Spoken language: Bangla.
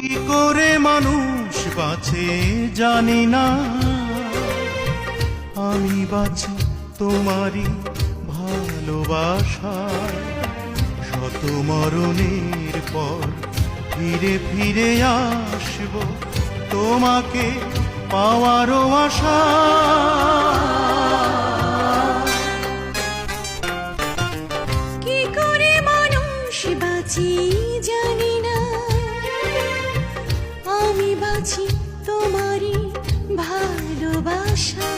কি করে মানুষ বাঁচে জানি না, আমি বাঁচি তোমারই ভালোবাসায়। শত মরণের পর ফিরে ফিরে আসব তোমাকে পাওয়ারও আশা। কি করে মানুষ বাঁচি জানি না, আমি বাঁচি তোমারই ভালোবাসা।